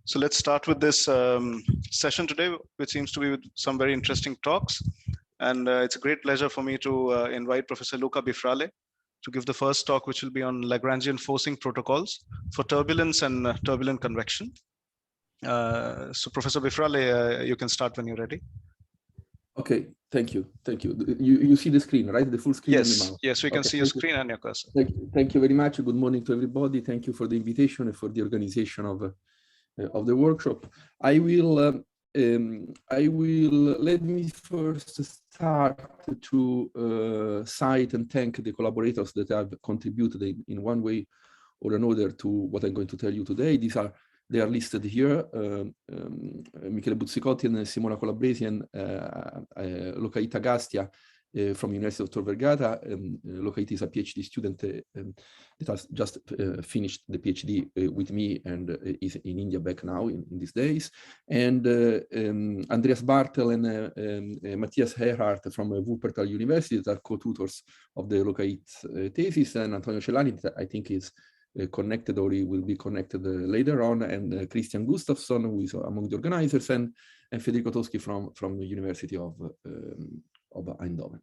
So let's start with this session today, which seems to be with some very interesting talks. And it's a great pleasure for me to invite Professor Luca Biferale to give the first talk, which will be on Lagrangian forcing protocols for turbulence and turbulent convection. So Professor Biferale, you can start when you're ready. Okay, thank you. You see the screen, right? The full screen. Yes, and the mouse. yes, we can see your screen and your cursor. Thank you very much. Good morning to everybody. Thank you for the invitation and for the organization of the workshop. I will let me first start to cite and thank the collaborators that have contributed in one way or another to what I'm going to tell you today. They are listed here, Michele Buzzicotti and Simona Colabresi and Luca Gastia from University of Tor Vergata. Luca is a PhD student that has just finished the PhD with me and is in India back now in these days. And Andreas Bartel and Matthias Herhardt from Wuppertal University that are co-tutors of the Luca thesis, and Antonio Celani that I think is connected, or he will be connected later on, and Kristian Gustafsson, who is among the organizers, and Federico Toschi from the University of Eindhoven.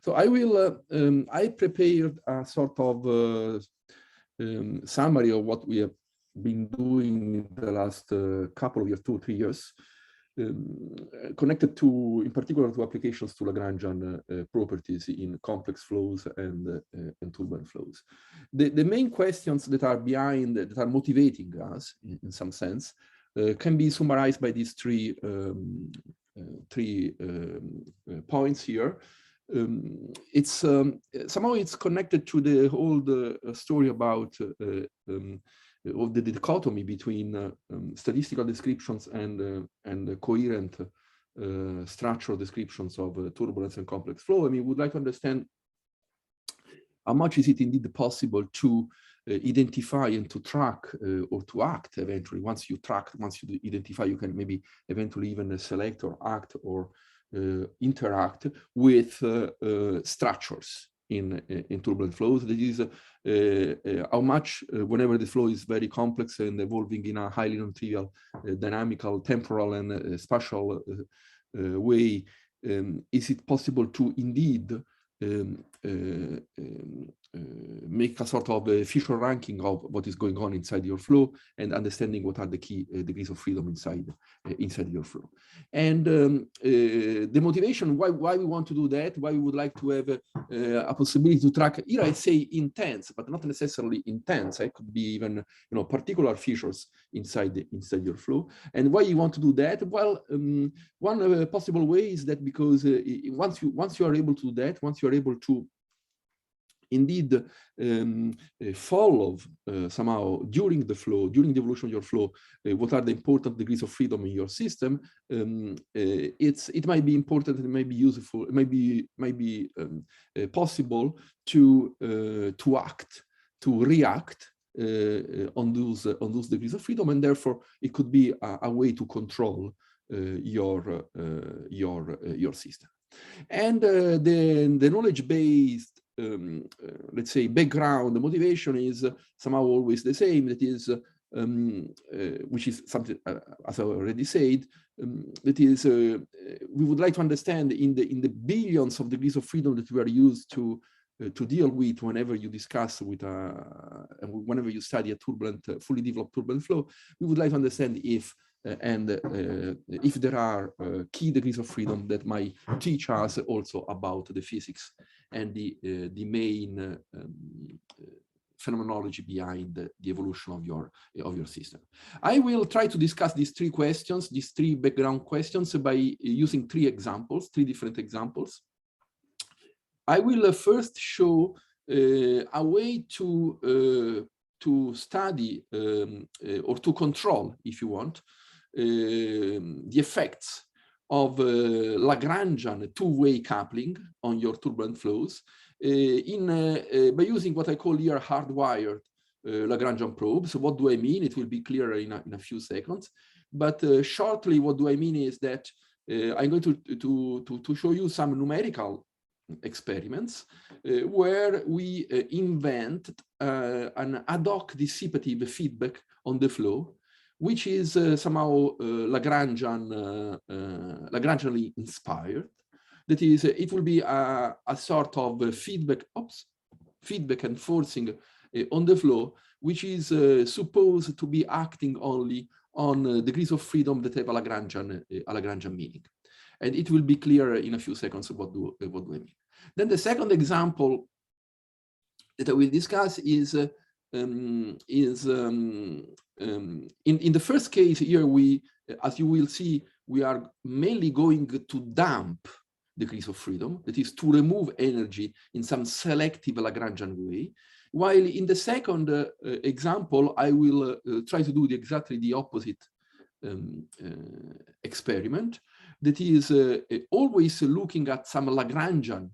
So I prepared a sort of summary of what we have been doing in the last couple of years, 2 or 3 years, connected to, in particular, to applications to Lagrangian properties in complex flows and turbulent flows. The main questions that are behind, that are motivating us in some sense, can be summarized by these three points here. It's somehow it's connected to the whole story about of the dichotomy between statistical descriptions and coherent structural descriptions of turbulence and complex flow. I mean, we would like to understand how much is it indeed possible to identify and to track or to act eventually. Once you identify, you can maybe eventually even select or act or interact with structures in turbulent flows. That is how much, whenever the flow is very complex and evolving in a highly non-trivial dynamical, temporal, and spatial way, is it possible to indeed make a sort of a Fisher ranking of what is going on inside your flow and understanding what are the key degrees of freedom inside your flow. And the motivation why we want to do that, why we would like to have a possibility to track, here I say intense, but not necessarily intense. It could be even particular features inside your flow. And why you want to do that? Well, one possible way is that because once you are able to do that, once you are able to indeed follow somehow during the flow, during the evolution of your flow, what are the important degrees of freedom in your system, it might be important, it might be useful, it might be possible to react on those degrees of freedom, and therefore it could be a way to control your system. And the knowledge-based let's say background, the motivation is somehow always the same. That is, which is something, as I already said, that is, we would like to understand in the billions of degrees of freedom that we are used to deal with whenever you discuss with whenever you study a turbulent, fully developed turbulent flow. We would like to understand if there are key degrees of freedom that might teach us also about the physics and the main phenomenology behind the evolution of your system. I will try to discuss these three questions, these three background questions, by using three different examples. I will first show a way to study or to control, if you want, the effects of Lagrangian two-way coupling on your turbulent flows by using what I call here hardwired Lagrangian probes. So what do I mean? It will be clearer in a few seconds. But shortly, what do I mean is that I'm going to show you some numerical experiments where we invent an ad hoc dissipative feedback on the flow, which is somehow Lagrangianly inspired. That is, it will be a sort of feedback and forcing on the flow, which is supposed to be acting only on degrees of freedom that have a Lagrangian meaning. And it will be clear in a few seconds what do I mean. Then the second example that I will discuss is in the first case here, as you will see, we are mainly going to damp degrees of freedom, that is to remove energy in some selective Lagrangian way. While in the second example, I will try to do exactly the opposite experiment, that is always looking at some Lagrangian.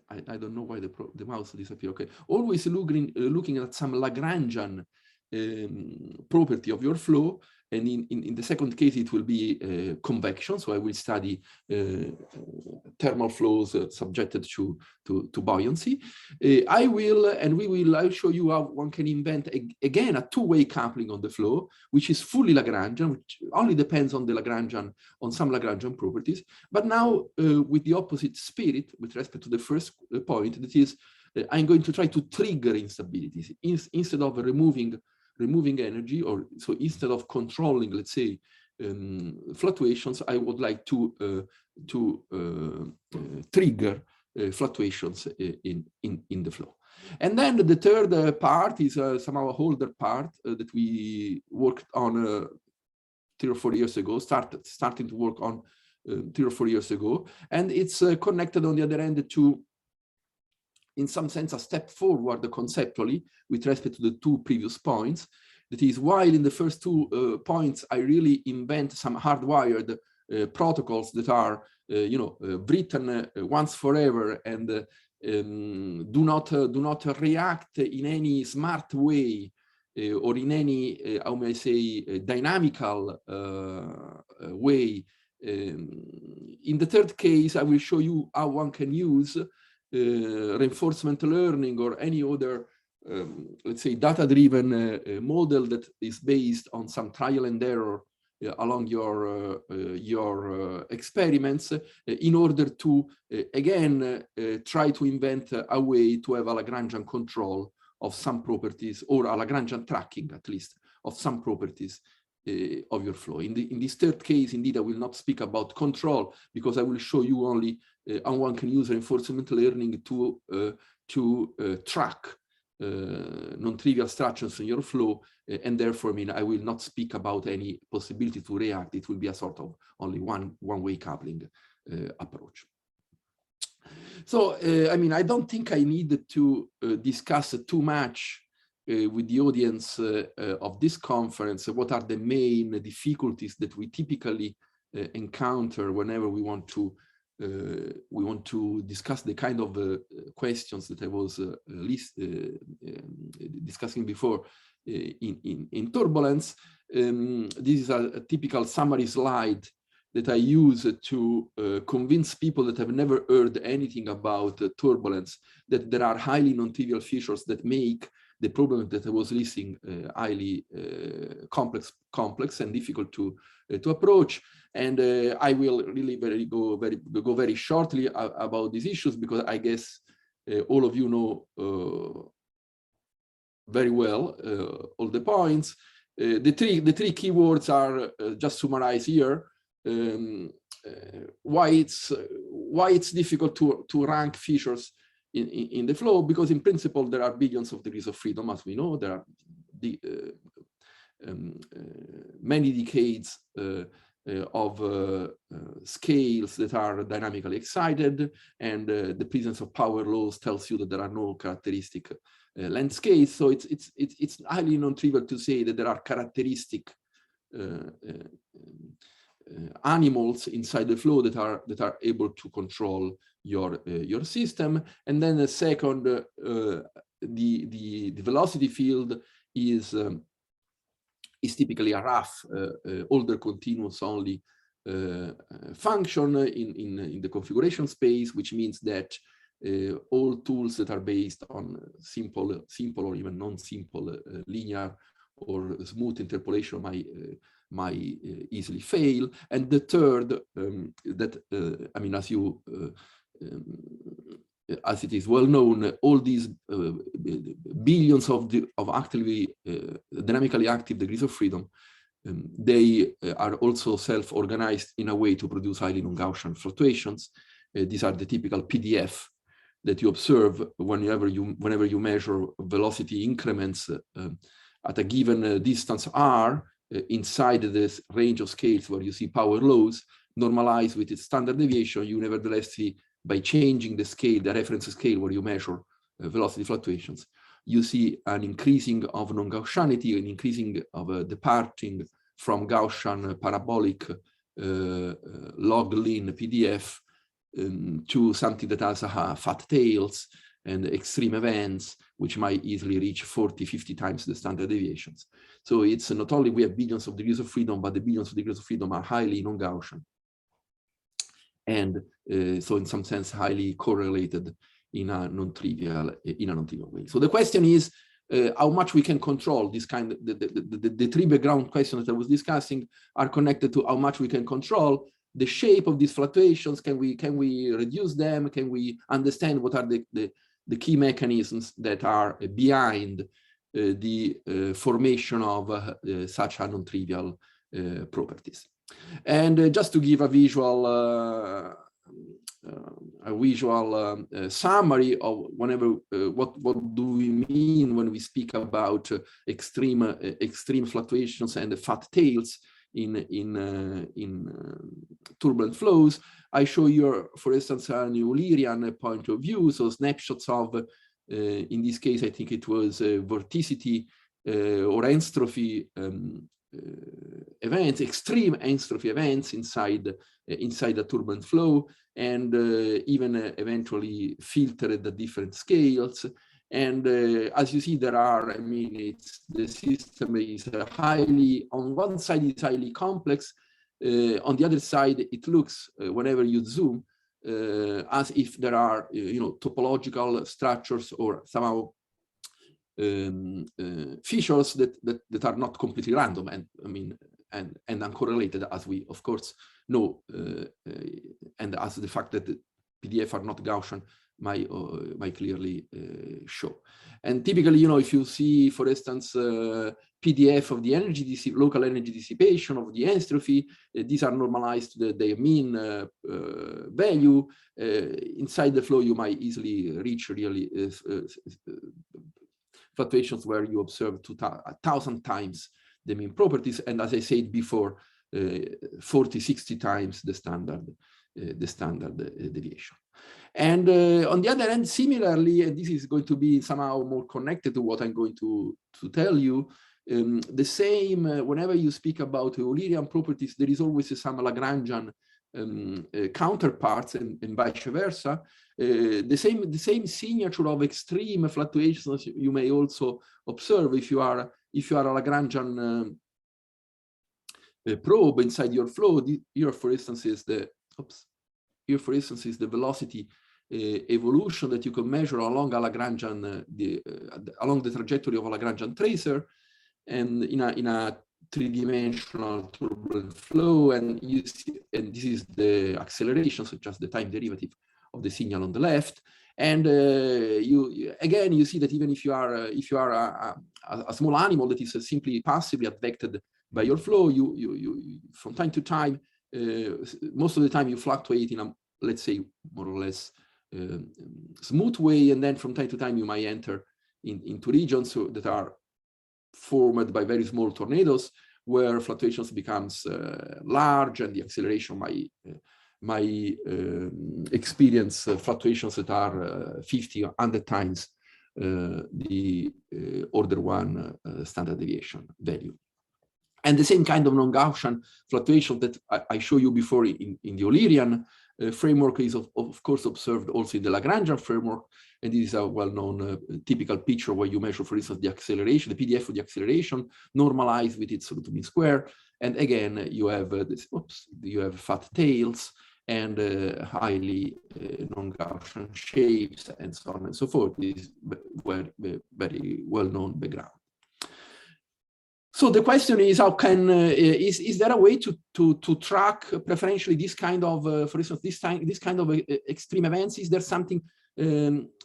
I don't know why the mouse disappeared. Okay, always looking at some Lagrangian property of your flow, and in the second case it will be convection. So I will study thermal flows subjected to buoyancy. I'll show you how one can invent again a two-way coupling on the flow, which is fully Lagrangian, which only depends on some Lagrangian properties. But now with the opposite spirit with respect to the first point, that is, I'm going to try to trigger instabilities instead of removing energy, or so instead of controlling, let's say, fluctuations, I would like to trigger fluctuations in the flow. And then the third part is somehow a older part that we worked on 3 or 4 years ago, starting to work on 3 or 4 years ago, and it's connected on the other end to, in some sense, a step forward conceptually with respect to the two previous points. That is, while in the first two points, I really invent some hardwired protocols that are, written once forever and do not react in any smart way or in any, how may I say, dynamical way. In the third case, I will show you how one can use reinforcement learning or any other, let's say, data-driven model that is based on some trial and error along your experiments in order to, again, try to invent a way to have a Lagrangian control of some properties, or a Lagrangian tracking, at least, of some properties of your flow. In this third case, indeed, I will not speak about control, because I will show you only how one can use reinforcement learning to track non-trivial structures in your flow, and therefore, I will not speak about any possibility to react. It will be a sort of only one-way coupling approach. So, I don't think I need to discuss too much with the audience of this conference what are the main difficulties that we typically encounter whenever we want to discuss the kind of questions that I was discussing before in Turbulence. This is a typical summary slide that I use to convince people that have never heard anything about turbulence that there are highly non-trivial features that make the problem that I was listing highly complex and difficult to approach. And I will really go very shortly about these issues, because I guess all of you know very well all the points. The three keywords are just summarized here. Why it's difficult to rank features in the flow, because in principle there are billions of degrees of freedom, as we know. There are many decades of scales that are dynamically excited, and the presence of power laws tells you that there are no characteristic length scales. So it's highly non-trivial to say that there are characteristic animals inside the flow that are able to control your system. And then the second, the velocity field is typically a rough older continuous only function in the configuration space, which means that all tools that are based on simple or even non-simple linear or smooth interpolation might easily fail. And the third, I mean, as it is well known, all these billions of actively dynamically active degrees of freedom, they are also self-organized in a way to produce highly non-Gaussian fluctuations. These are the typical PDF that you observe whenever you measure velocity increments at a given distance r inside this range of scales where you see power laws normalized with its standard deviation. You nevertheless see, by changing the scale, the reference scale where you measure velocity fluctuations, you see an increasing of non-Gaussianity, an increasing of departing from Gaussian parabolic log-lin PDF to something that has fat tails and extreme events, which might easily reach 40, 50 times the standard deviations. So it's not only we have billions of degrees of freedom, but the billions of degrees of freedom are highly non-Gaussian. And so in some sense, highly correlated in a non-trivial way. So the question is how much we can control this kind of, the three background questions that I was discussing are connected to how much we can control the shape of these fluctuations. Can we reduce them? Can we understand what are the key mechanisms that are behind the formation of such a non-trivial properties? And just to give a visual summary of what do we mean when we speak about extreme fluctuations and the fat tails in turbulent flows, I show you, for instance, an Eulerian point of view, so snapshots of, in this case, I think it was vorticity or entropy events, extreme entropy events inside a turbulent flow, and even eventually filtered at different scales. And as you see, there are, I mean, the system is highly, on one side it's highly complex, on the other side it looks, whenever you zoom, as if there are, topological structures or somehow features that are not completely random, and I mean, and uncorrelated, as we of course know, and as the fact that the PDF are not Gaussian might clearly show. And typically, if you see, for instance, PDF of the local energy dissipation of the entropy, these are normalized to their mean value. Inside the flow, you might easily reach really fluctuations where you observe 1,000 times the mean properties, and as I said before, 40, 60 times the standard deviation. And on the other hand, similarly, and this is going to be somehow more connected to what I'm going to tell you, the same, whenever you speak about Eulerian properties, there is always some Lagrangian counterparts, and vice versa. The same signature of extreme fluctuations you may also observe if you are a Lagrangian probe inside your flow. Here, for instance, is the velocity evolution that you can measure along a Lagrangian, along the trajectory of a Lagrangian tracer, and in a three-dimensional turbulent flow, and you see, and this is the acceleration, so just the time derivative of the signal on the left. And you see that even if you are a small animal that is simply passively advected by your flow, you from time to time, most of the time you fluctuate in a, let's say, more or less smooth way, and then from time to time you might enter into regions that are formed by very small tornadoes, where fluctuations becomes large, and the acceleration might experience fluctuations that are 50 or 100 times the order 1 standard deviation value. And the same kind of non-Gaussian fluctuation that I showed you before in the Eulerian framework is of course observed also in the Lagrangian framework. And this is a well-known typical picture where you measure, for instance, the acceleration, the PDF of the acceleration, normalized with its root mean square. And again, you have you have fat tails and highly non-Gaussian shapes, and so on and so forth. This is very well-known background. So the question is, how can is there a way to track preferentially this kind of, for instance, this kind of extreme events? Is there something that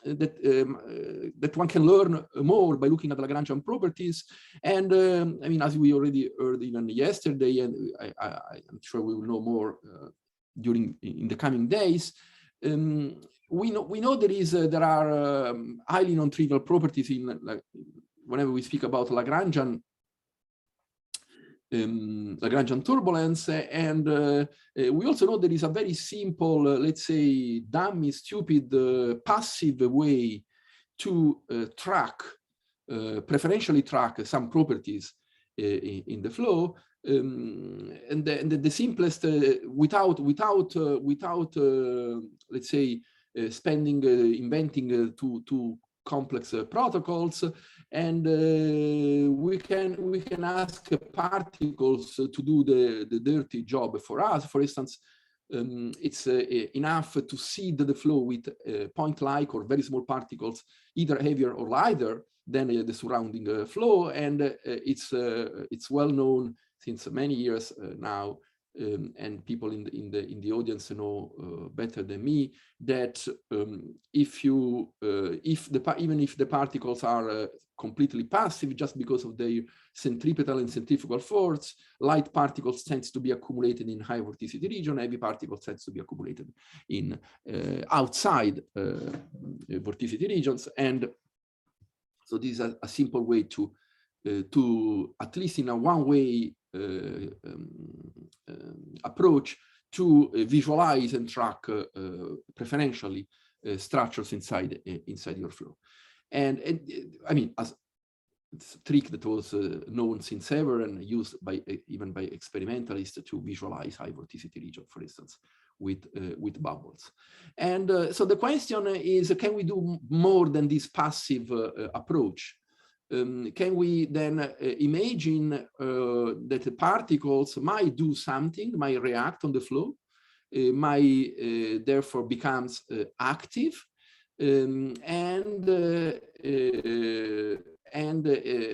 one can learn more by looking at Lagrangian properties? And I mean, as we already heard even yesterday, and I'm sure we will know more in the coming days. We know there are highly non-trivial properties in whenever we speak about Lagrangian turbulence, and we also know there is a very simple, let's say, dummy, stupid, passive way to preferentially track some properties in the flow, and the simplest, without let's say, inventing two complex protocols, and we can ask particles to do the dirty job for us. For instance, it's enough to seed the flow with point-like or very small particles, either heavier or lighter than the surrounding flow, and it's well known since many years now, and people in the audience know better than me, that even if the particles are completely passive just because of their centripetal and centrifugal force, light particles tends to be accumulated in high vorticity region, heavy particles tends to be accumulated in outside vorticity regions. And so this is a simple way to at least in a one-way approach to visualize and track preferentially structures inside your flow. And I mean, as it's a trick that was known since ever and used even by experimentalists to visualize high vorticity region, for instance, with bubbles. And so the question is, can we do more than this passive approach? Can we then imagine that the particles might do something, might react on the flow, might therefore becomes active, and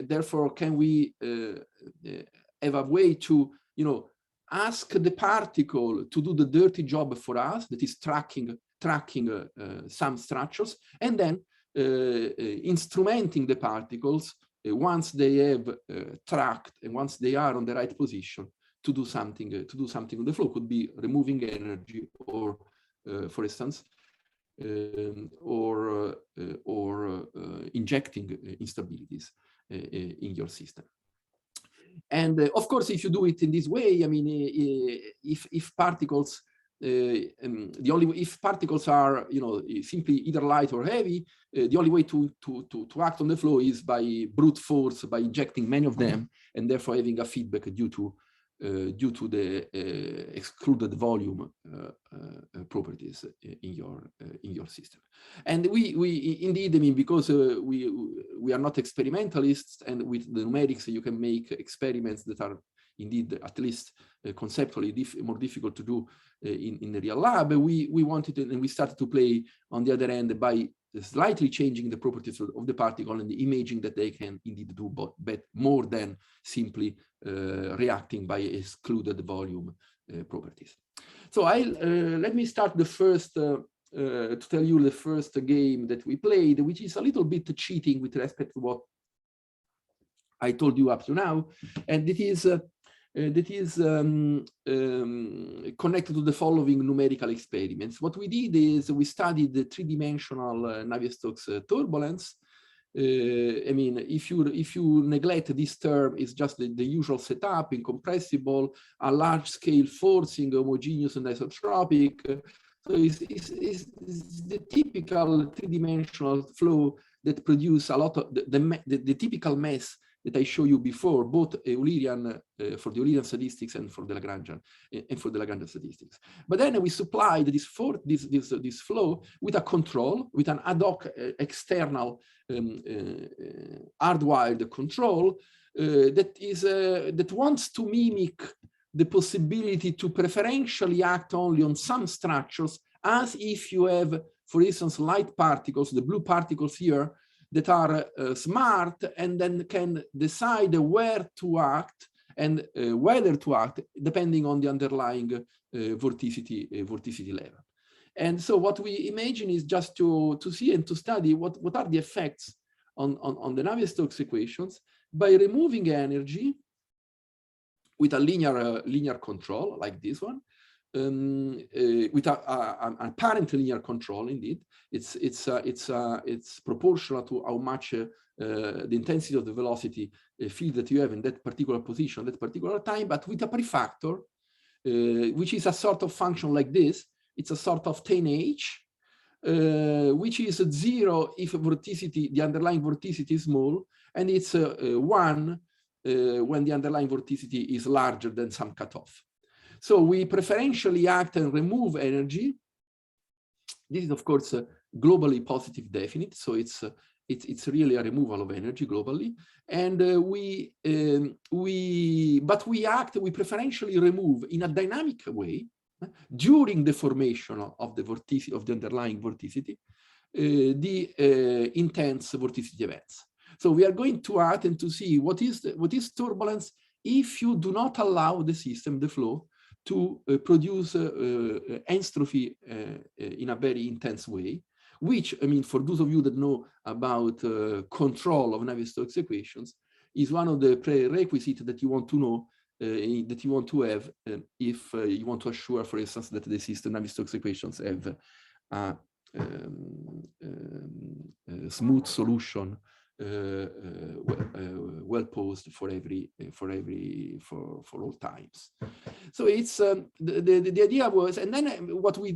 therefore can we have a way to, ask the particle to do the dirty job for us, that is tracking some structures, and then instrumenting the particles once they have tracked and once they are on the right position to do something on the flow. Could be removing energy, or for instance, or injecting instabilities in your system. And of course, if you do it in this way, I mean, if particles if particles are, simply either light or heavy, the only way to act on the flow is by brute force, by injecting many of them, and therefore having a feedback due to the excluded volume properties in your system. And we indeed, I mean, because we are not experimentalists, and with the numerics you can make experiments that are indeed, at least conceptually, more difficult to do in the real lab. We wanted to, and we started to play on the other end by slightly changing the properties of the particle and the imaging that they can indeed do, but more than simply reacting by excluded volume properties. So let me start the first to tell you the first game that we played, which is a little bit cheating with respect to what I told you up to now, and it is connected to the following numerical experiments. What we did is we studied the three-dimensional Navier-Stokes turbulence. I mean, if you neglect this term, it's just the usual setup: incompressible, a large-scale forcing, homogeneous and isotropic. So it's the typical three-dimensional flow that produce a lot of the typical mess that I showed you before, both Eulerian for the Eulerian statistics and for the Lagrangian statistics. But then we supplied this flow with a control, with an ad hoc external hardwired control that wants to mimic the possibility to preferentially act only on some structures, as if you have, for instance, light particles, the blue particles here, that are smart and then can decide where to act and whether to act depending on the underlying vorticity level. And so what we imagine is just to see and to study what are the effects on the Navier-Stokes equations by removing energy with a linear control like this one, with an apparent linear control. Indeed, it's proportional to how much the intensity of the velocity field that you have in that particular position, that particular time, but with a prefactor, which is a sort of function like this. It's a sort of 10h, which is 0 if vorticity, the underlying vorticity is small, and it's 1 when the underlying vorticity is larger than some cutoff. So we preferentially act and remove energy. This is, of course, globally positive definite. So it's really a removal of energy globally. And we preferentially remove in a dynamic way during the formation of the vorticity, of the underlying vorticity, the intense vorticity events. So we are going to act and to see what is turbulence if you do not allow the system, the flow, to produce entropy in a very intense way, which, I mean, for those of you that know about control of Navier-Stokes equations, is one of the prerequisites that you want to know, that you want to have if you want to assure, for instance, that the system Navier-Stokes equations have a smooth solution, well posed for all times. So it's the idea was, and then what we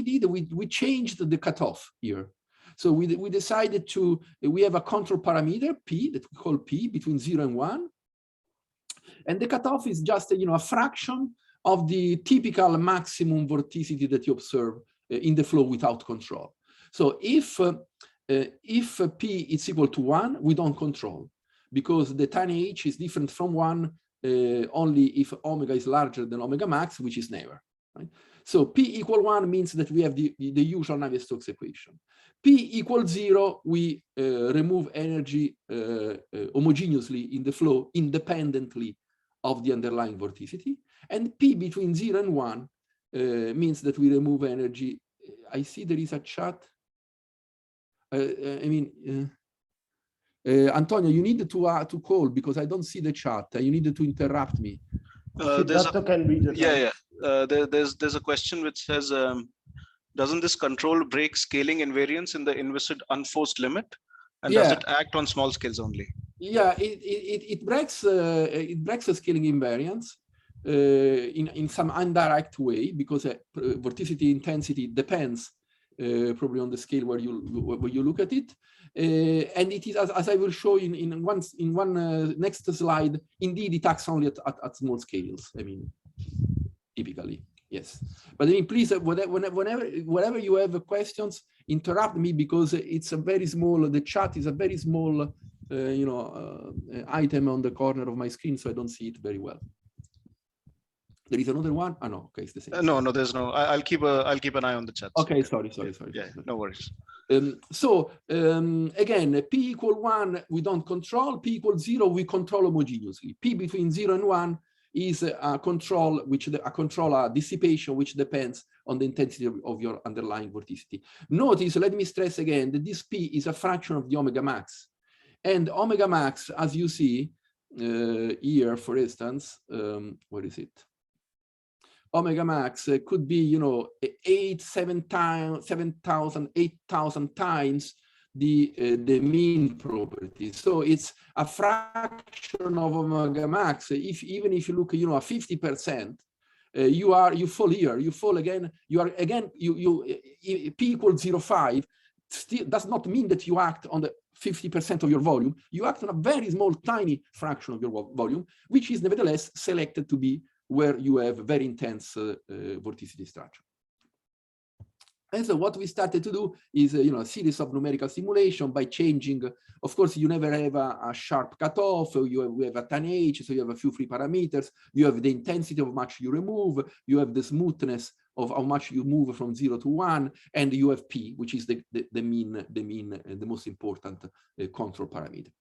did, we changed the cutoff here. So we decided we have a control parameter p that we call p between 0 and 1, and the cutoff is just a fraction of the typical maximum vorticity that you observe in the flow without control. So if p is equal to 1, we don't control, because the tanh is different from 1 only if omega is larger than omega max, which is never. Right? So p equal 1 means that we have the usual Navier-Stokes equation. P equals 0, we remove energy homogeneously in the flow independently of the underlying vorticity. And p between 0 and 1 means that we remove energy. I see there is a chat. Antonio, you need to call because I don't see the chat. You need to interrupt me. There's a question which says, doesn't this control break scaling invariance in the inviscid unforced limit? And does it act on small scales only? Yeah, it breaks a scaling invariance in some indirect way, because vorticity intensity depends probably on the scale where you look at it, and it is, as I will show in one next slide. Indeed, it acts only at small scales. I mean, typically, yes. But I mean, please, whenever you have questions, interrupt me, because it's a very small. The chat is a very small, item on the corner of my screen, so I don't see it very well. There is another one. Oh, no, okay, it's the same. No, there's no. I'll keep an eye on the chat. Okay, sorry. Yeah, no worries. Again, p equal 1 we don't control. P equals 0 we control homogeneously. P between 0 and 1 is a control a dissipation which depends on the intensity of your underlying vorticity. Notice, let me stress again that this p is a fraction of the omega max, and omega max, as you see here, for instance, where is it? Omega max could be, 7,000, 8,000 times the mean property. So it's a fraction of omega max. Even if you look, at 50%, you fall here. You fall again. P equals 0.5. Still does not mean that you act on the 50% of your volume. You act on a very small, tiny fraction of your volume, which is nevertheless selected to be where you have very intense vorticity structure. And so what we started to do is a series of numerical simulation by changing. Of course, you never have a sharp cutoff. We have a tanh, so you have a few free parameters. You have the intensity of much you remove. You have the smoothness of how much you move from 0 to 1, and you have P, which is the most important control parameter.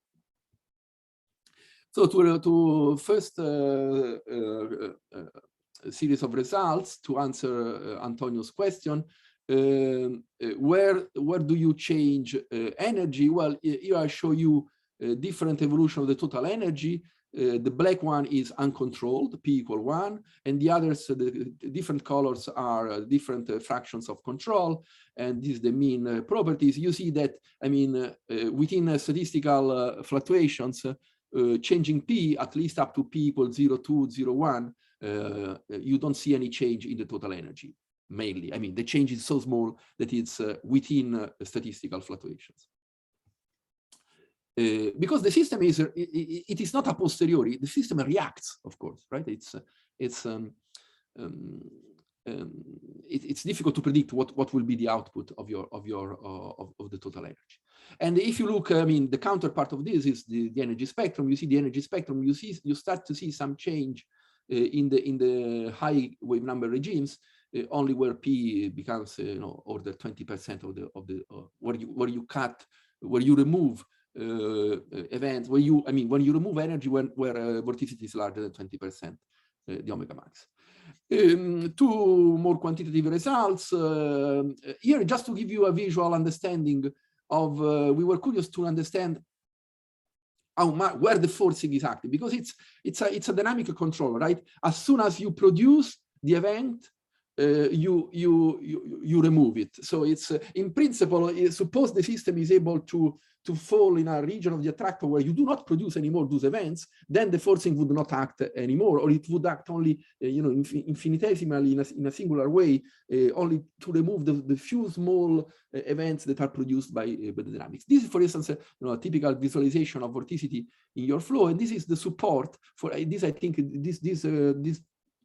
So to first series of results to answer Antonio's question, where do you change energy? Well, here I show you different evolution of the total energy. The black one is uncontrolled, P equal 1, and the others, the different colors are different fractions of control, and this is the mean properties. You see that, I mean, within statistical fluctuations, changing P at least up to P equals 0.2, 0.1, you don't see any change in the total energy, mainly. I mean, the change is so small that it's within statistical fluctuations. Because the system is, it is not a posteriori, the system reacts, of course, right? It's difficult to predict what will be the output of the total energy. And if you look, I mean, the counterpart of this is the energy spectrum. You see the energy spectrum. You start to see some change in the high wave number regimes, only where P becomes, order 20% of the where you remove events when you remove energy where vorticity is larger than 20% the omega max. Two more quantitative results here, just to give you a visual understanding of. We were curious to understand how much, where the forcing is active, because it's a dynamic control, right? As soon as you produce the event, you remove it. So it's in principle, suppose the system is able to fall in a region of the attractor where you do not produce anymore those events, then the forcing would not act anymore, or it would act only infinitesimally in a singular way, only to remove the few small events that are produced by the dynamics. This is, for instance, a typical visualization of vorticity in your flow, and this is the support for this. I think this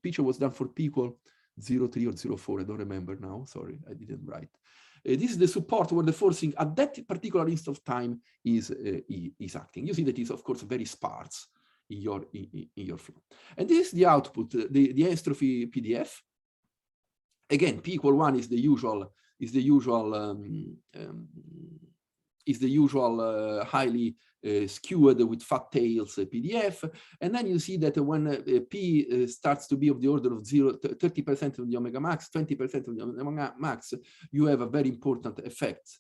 picture was done for P equal 0.3 or 0.4. I don't remember now. Sorry, I didn't write. This is the support where the forcing at that particular instant of time is acting. You see that is, of course, very sparse in your flow. And this is the output, the entropy PDF. Again, P equal 1 is the usual highly skewed with fat tails PDF, and then you see that when P starts to be of the order of 30% of the omega max, 20% of the omega max, you have a very important effect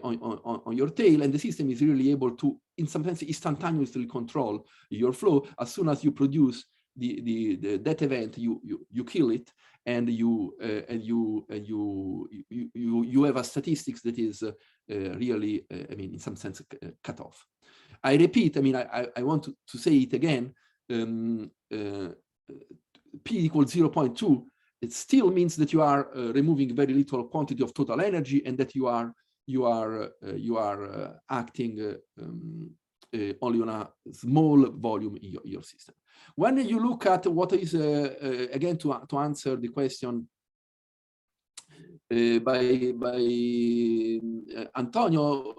on your tail, and the system is really able to, in some sense, instantaneously control your flow. As soon as you produce that event, you kill it, and you have a statistics that is really, I mean, in some sense, cut off. I repeat, I mean, I want to say it again. P equals 0.2. It still means that you are removing very little quantity of total energy, and that you are acting only on a small volume in your system. When you look at what is again to answer the question by Antonio,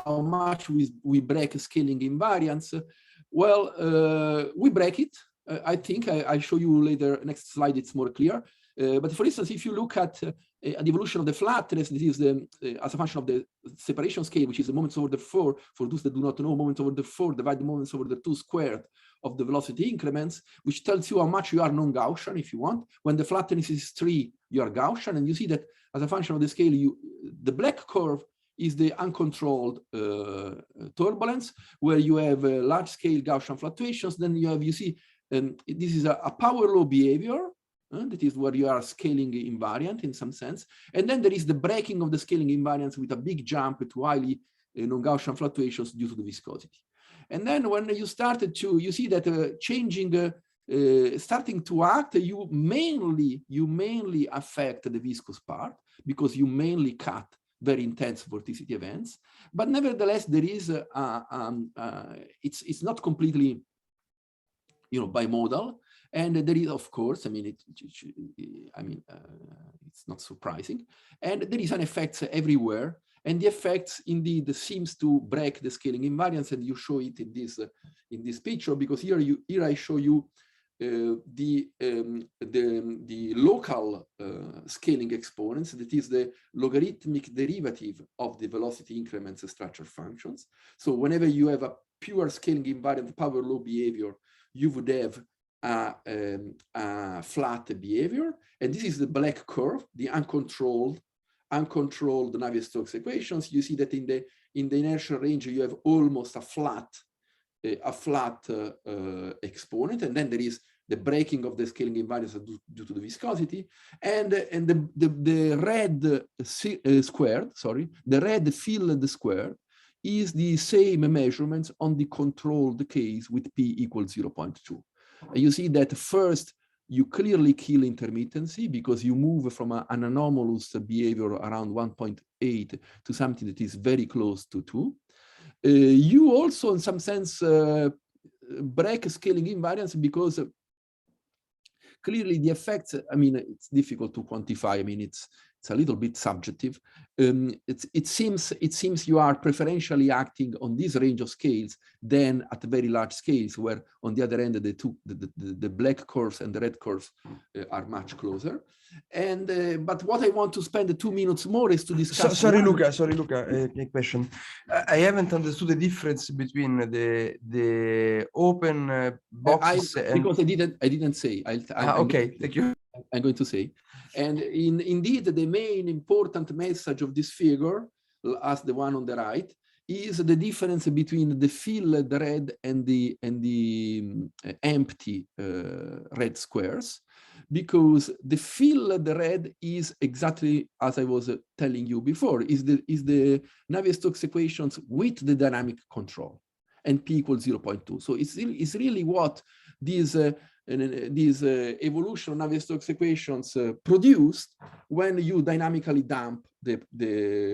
how much we break scaling invariance? Well, we break it. I think I'll show you later. Next slide, it's more clear. But for instance, if you look at the evolution of the flatness, this is as a function of the separation scale, which is the moments over the 4. For those that do not know, moments over the 4 divide the moments over the 2 squared of the velocity increments, which tells you how much you are non-Gaussian, if you want. When the flatness is 3, you are Gaussian, and you see that as a function of the scale, the black curve is the uncontrolled turbulence, where you have large-scale Gaussian fluctuations. Then you see, this is a power law behavior. That is where you are scaling invariant in some sense. And then there is the breaking of the scaling invariance with a big jump to highly non-Gaussian fluctuations due to the viscosity. And then when you started to, you see that changing, starting to act, you mainly affect the viscous part, because you mainly cut very intense vorticity events. But nevertheless, there is it's not completely, bimodal. And there is, of course, I mean, it's not surprising. And there is an effect everywhere. And the effects indeed seems to break the scaling invariance, and you show it in this picture, because here I show you the local scaling exponents, that is the logarithmic derivative of the velocity increments structure functions. So whenever you have a pure scaling invariant power law behavior, you would have a flat behavior. And this is the black curve, the uncontrolled Navier-Stokes equations. You see that in the inertial range, you have almost a flat exponent, and then there is the breaking of the scaling invariance due to the viscosity, and the red squared, sorry, the red filled square is the same measurements on the controlled case with p equals 0.2. You see that first you clearly kill intermittency because you move from an anomalous behavior around 1.8 to something that is very close to 2. You also, in some sense, break scaling invariance because clearly the effects, I mean, it's difficult to quantify. I mean, it's a little bit subjective. It seems you are preferentially acting on this range of scales than at very large scales, where on the other end, the black curves and the red curves are much closer. And but what I want to spend 2 minutes more is to discuss. Sorry, Luca. A question. I haven't understood the difference between the open boxes because I didn't say. Okay, thank you. I'm going to say, and indeed the main important message of this figure, as the one on the right, is the difference between the filled red and the empty red squares, because the filled red is exactly as I was telling you before, is the Navier-Stokes equations with the dynamic control, and p equals 0.2. So it's really what these evolution of Navier-Stokes equations produced when you dynamically dump the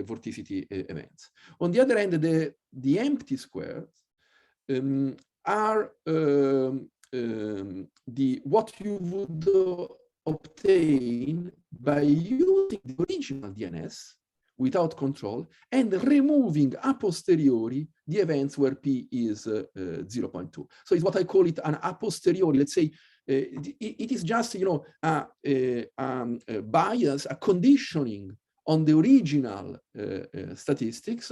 vorticity events. On the other hand, the empty squares are what you would obtain by using the original DNS without control and removing a posteriori the events where p is 0.2. So it's what I call it an a posteriori. Let's say it is just, you know, a bias, a conditioning on the original statistics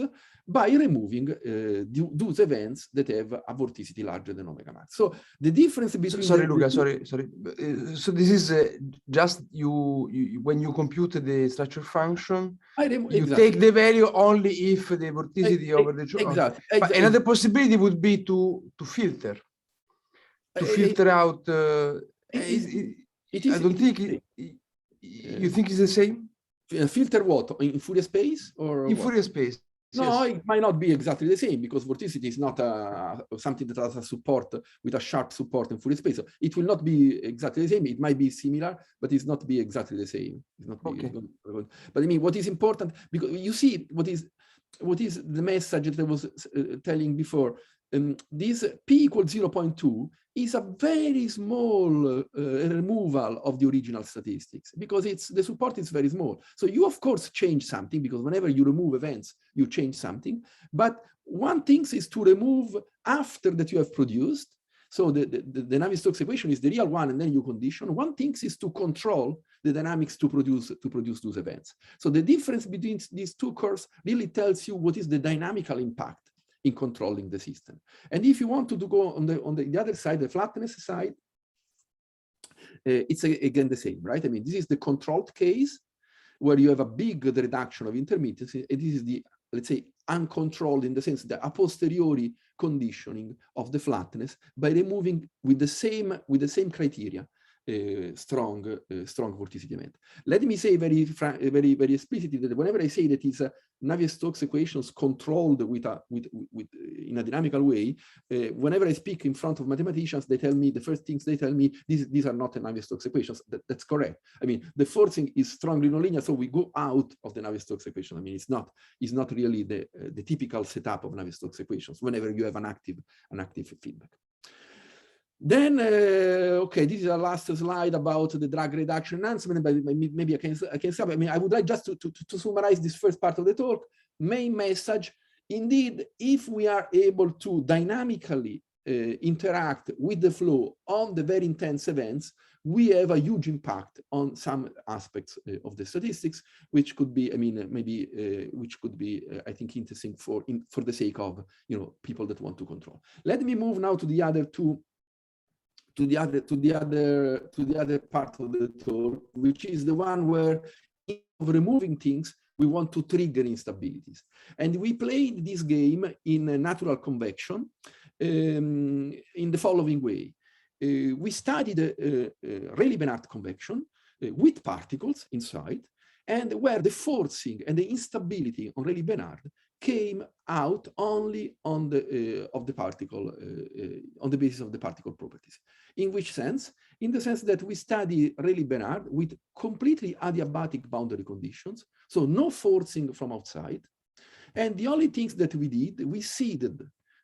by removing those events that have a vorticity larger than omega max. So the difference between— Sorry, Luca, sorry. So this is just you when you compute the structure function, you take the value only if the vorticity over the— Exactly. But another possibility would be to filter. To filter out. I don't think you think it's the same? Filter what? In Fourier space or in Fourier space? No, yes. It might not be exactly the same because vorticity is not something that has a support with a sharp support in Fourier space. So it will not be exactly the same. It might be similar, but it's not be exactly the same. It's not. Okay. But I mean, what is important, because you see what is the message that I was telling before. This p equals 0.2 is a very small removal of the original statistics because the support is very small. So you of course change something because whenever you remove events, you change something. But one thing is to remove after that you have produced. So the Navier-Stokes equation is the real one, and then you condition. One thing is to control the dynamics to produce those events. So the difference between these two curves really tells you what is the dynamical impact in controlling the system. And if you want to go on the other side, the flatness side, it's again the same, right? I mean, this is the controlled case where you have a big reduction of intermittency, and this is the, let's say, uncontrolled in the sense that a posteriori conditioning of the flatness by removing with the same criteria strong vorticity event. Let me say very explicitly that whenever I say that it's Navier-Stokes equations controlled in a dynamical way, whenever I speak in front of mathematicians, they tell me, the first things they tell me, these are not the Navier-Stokes equations. That's correct. I mean, the forcing is strongly nonlinear, so we go out of the Navier-Stokes equation. I mean, it's not really the typical setup of Navier-Stokes equations whenever you have an active feedback. Then, okay, this is a last slide about the drag reduction enhancement, but maybe I can stop. I mean, I would like just to summarize this first part of the talk. Main message, indeed, if we are able to dynamically interact with the flow on the very intense events, we have a huge impact on some aspects of the statistics, which could be, I mean, maybe which could be, I think, interesting for the sake of, you know, people that want to control. Let me move now to the other two, to the other part of the talk, which is the one where, instead of removing things, we want to trigger instabilities. And we played this game in natural convection in the following way. We studied Rayleigh-Benard convection with particles inside, and where the forcing and the instability on Rayleigh-Benard came out only on the particle, on the basis of the particle properties. In which sense? In the sense that we study Rayleigh-Benard with completely adiabatic boundary conditions, so no forcing from outside. And the only things that we did, we seeded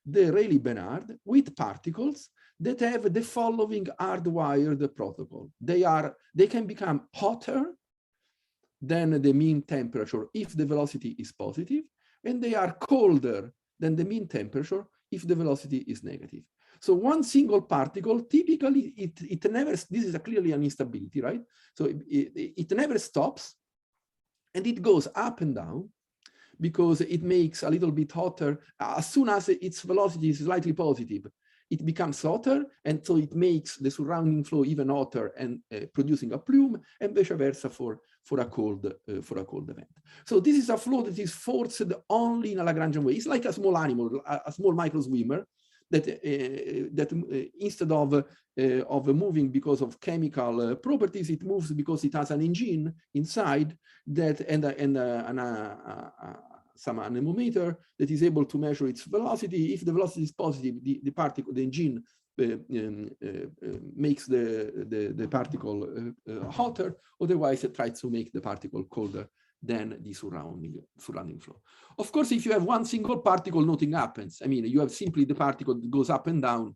the Rayleigh-Benard with particles that have the following hardwired protocol. They can become hotter than the mean temperature if the velocity is positive, and they are colder than the mean temperature if the velocity is negative. So one single particle, typically it never, this is clearly an instability, right? So it never stops, and it goes up and down because it makes a little bit hotter. As soon as its velocity is slightly positive, it becomes hotter, and so it makes the surrounding flow even hotter and producing a plume, and vice versa for a cold event. So this is a flow that is forced only in a Lagrangian way. It's like a small animal, a small micro swimmer that instead of moving because of chemical properties, it moves because it has an engine inside that and some anemometer that is able to measure its velocity. If the velocity is positive, the particle, the engine makes the particle hotter. Otherwise, it tries to make the particle colder than the surrounding flow. Of course, if you have one single particle, nothing happens. I mean, you have simply the particle that goes up and down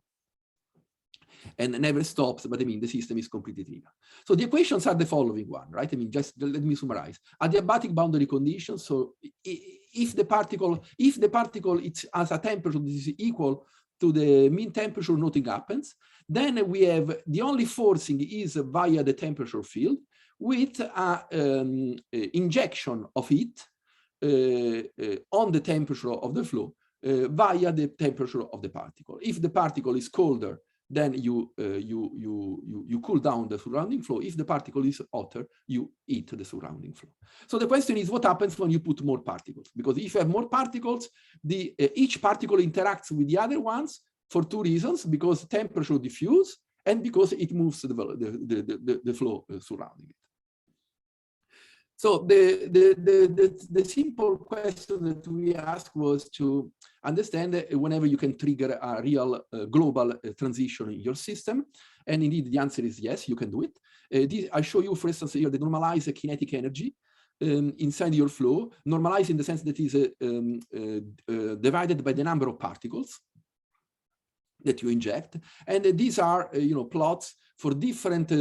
and never stops, but I mean, the system is completely trivial. So the equations are the following one, right? I mean, just let me summarize. Adiabatic boundary conditions. So if the particle it has a temperature that is equal to the mean temperature, nothing happens. Then we have the only forcing is via the temperature field with an injection of heat on the temperature of the flow via the temperature of the particle. If the particle is colder, then you cool down the surrounding flow. If the particle is hotter, you heat the surrounding flow. So the question is, what happens when you put more particles? Because if you have more particles, each particle interacts with the other ones for two reasons: because temperature diffuse and because it moves the flow surrounding it. So the simple question that we asked was to understand whenever you can trigger a real global transition in your system. And indeed, the answer is yes, you can do it. I show you, for instance, here the normalized kinetic energy inside your flow, normalized in the sense that is divided by the number of particles that you inject. And these are, plots for different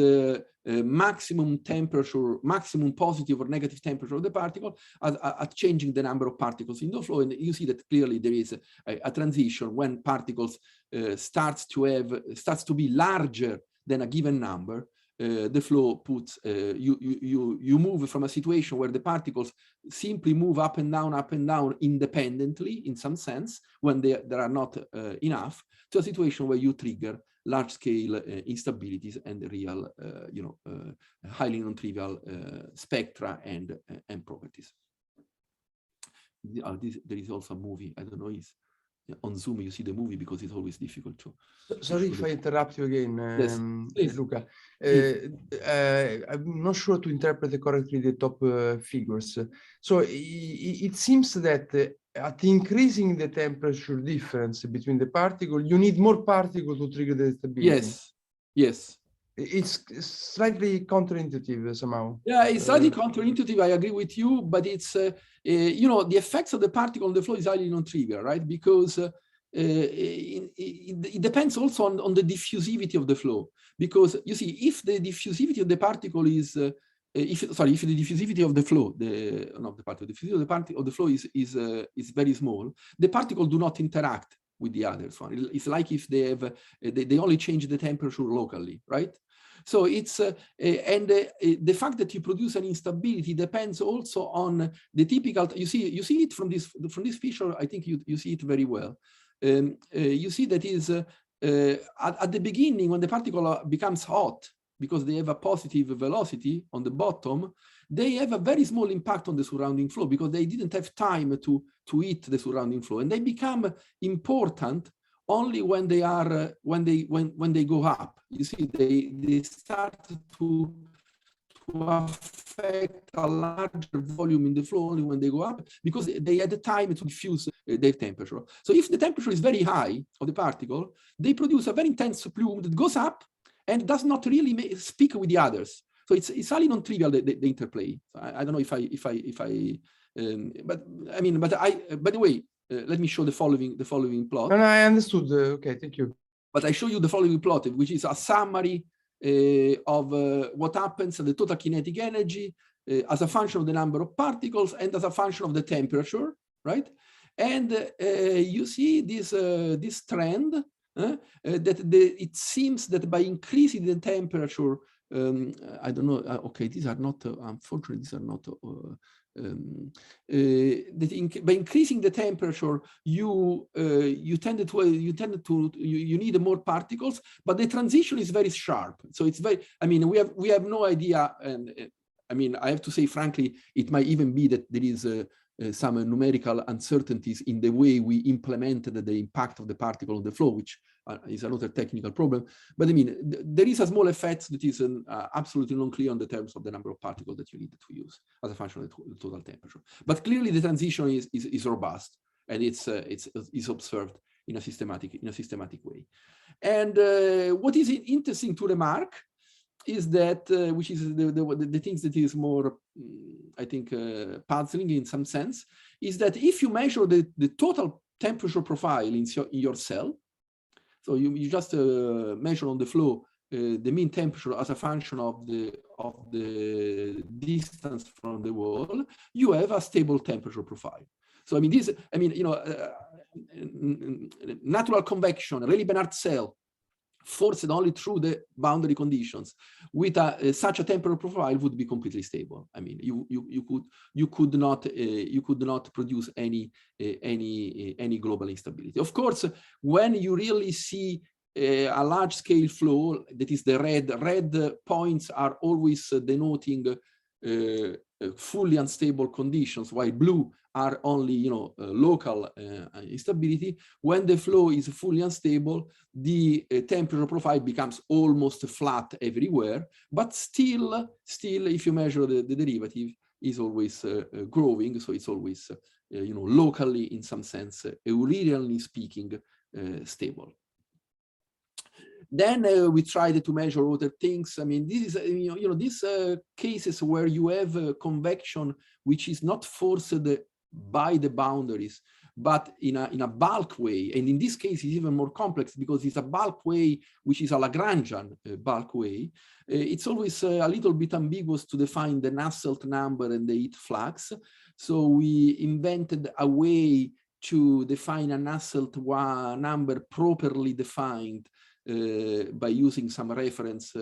maximum temperature, maximum positive or negative temperature of the particle at changing the number of particles in the flow. And you see that clearly there is a transition when particles starts to be larger than a given number. The flow puts, you move from a situation where the particles simply move up and down independently in some sense when there are not enough, to a situation where you trigger large-scale instabilities and real, highly non-trivial spectra and properties. There is also a movie. I don't know if on Zoom you see the movie because it's always difficult to. Sorry if I interrupt you again, yes, Luca. I'm not sure to interpret correctly the top figures. So it seems that at increasing the temperature difference between the particles, you need more particles to trigger the stability. Yes, yes. It's slightly counterintuitive somehow. Yeah, it's slightly counterintuitive. I agree with you, but it's the effects of the particle on the flow is highly non-trivial, right? Because it depends also on the diffusivity of the flow. Because you see, if the diffusivity of the particle is if the diffusivity of the flow, the diffusivity of the flow is very small, the particles do not interact with the others one. It's like if they have they only change the temperature locally, right? So it's the fact that you produce an instability depends also on the typical. You see it from this picture. I think you see it very well. You see that is at the beginning, when the particle becomes hot, because they have a positive velocity on the bottom, they have a very small impact on the surrounding flow because they didn't have time to hit the surrounding flow, and they become important only when they are when they go up. You see, they start to affect a larger volume in the flow only when they go up, because they had the time to diffuse their temperature. So if the temperature is very high of the particle, they produce a very intense plume that goes up and does not really speak with the others. So it's highly non-trivial, the interplay. So I don't know if I but I mean, but by the way, let me show the following plot. No, I understood. Okay, thank you. But I show you the following plot, which is a summary of what happens at the total kinetic energy as a function of the number of particles and as a function of the temperature, right? And you see this trend that it seems that by increasing the temperature, I don't know. Okay, these are not. Unfortunately, these are not. By increasing the temperature, you need more particles, but the transition is very sharp. So it's very. I mean, we have no idea, and I mean, I have to say frankly, it might even be that there is some numerical uncertainties in the way we implemented the impact of the particle on the flow, which is another technical problem. But I mean, there is a small effect that is absolutely non-clear on the terms of the number of particles that you need to use as a function of the total temperature. But clearly the transition is robust, and it's observed in a systematic way. And what is interesting to remark is that, which is the things that is more, I think, puzzling in some sense, is that if you measure the total temperature profile in your cell, so you just measure on the flow the mean temperature as a function of the distance from the wall, you have a stable temperature profile. So I mean, natural convection, a really Bernard cell, forced only through the boundary conditions with such a temperature profile would be completely stable. I mean, you could not produce any global instability. Of course, when you really see a large scale flow, that is the red points are always denoting fully unstable conditions, while blue are only local instability. When the flow is fully unstable, the temperature profile becomes almost flat everywhere, but still if you measure the derivative, is always growing, so it's always locally, in some sense, Eulerianly speaking, stable. Then we tried to measure other things. I mean, this is these cases where you have convection which is not forced by the boundaries, but in a bulk way. And in this case, it's even more complex because it's a bulk way, which is a Lagrangian bulk way. It's always a little bit ambiguous to define the Nusselt number and the heat flux. So we invented a way to define a Nusselt number properly defined by using some reference